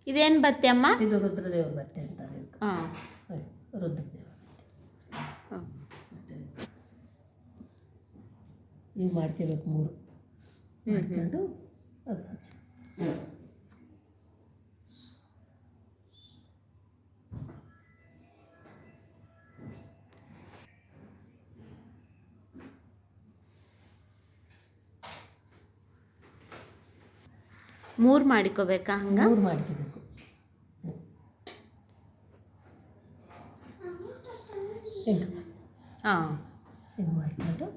ಇದೇನು ಬತ್ತಿ ಅಮ್ಮ? ಇದು ರುದ್ರದೇವ್ರ ಬತ್ತಿ ಅಂತಾರೆ. ಹಾಂ, ರುದ್ರದೇವ್ರ ಹಾಂ. ಇವು ಮಾಡ್ಕೋಬೇಕು 3 ಮಾಡ್ಕೊಂಡು ಅದು ಹಚ್ಚಿ. ಮೂರು ಮಾಡಿಕೋಬೇಕಾ? ಹಂಗೆ 3 ಮಾಡ್ಕೋಬೇಕು. ಹಿಂಗೆ ಹಾಂ, ಹಿಂಗೆ ಮಾಡ್ಕೊಂಡು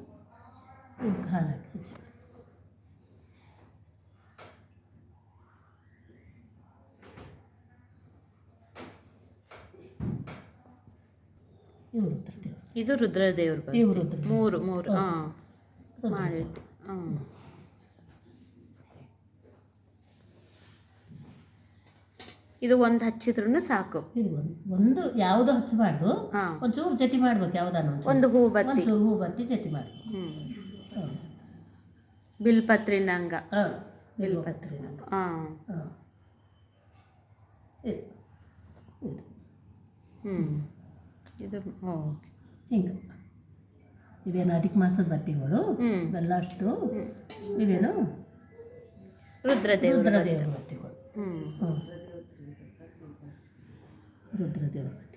ಇವಕ್ಕೆ ಹಾಲು ಹಾಕಿ ಹಚ್ಚಿ. ಇವು ರುದ್ರದೇವ್ರು. ಇದು ರುದ್ರದೇವ್ರ ಬತ್ತಿ. ಇವು ರುದ್ರದೇವ್ರು. 3 ಹಾಂ ಮಾಡಿಟ್ಟು. ಹಾಂ, ಇದು ಒಂದು ಹಚ್ಚಿದ್ರೂ ಸಾಕು. ಇದು ಒಂದು ಯಾವುದು ಹಚ್ಚಬಾರ್ದು. ಹಾಂ, ಒಂಚೂರು ಜತಿ ಮಾಡ್ಬೇಕು. ಯಾವುದಾನ ಒಂದು ಹೂ ಬತ್ತಿ, ಒಂಚೂರು ಹೂ ಬತ್ತಿ ಜತಿ ಮಾಡ್ಬೇಕು. ಬಿಲ್ಪತ್ರಿನ ಹಂಗ. ಹಾಂ, ಬಿಲ್ಪತ್ರಿ. ಹಾಂ, ಹಾಂ, ಇದು ಇದು ಇದು ಓಕೆ. ಹಿಂಗೆ ಇದೇನು ಅಧಿಕ ಮಾಸದ ಬತ್ತಿಗಳು ಎಲ್ಲ ಅಷ್ಟು. ಇದೇನು ರುದ್ರದೇವ್ರ ರುದ್ರದೇವ್ರ ಬತ್ತಿಗಳು. ಹ್ಞೂ ಹ್ಞೂ, ರುದ್ರದೇವ್ರ ಬತ್ತಿ.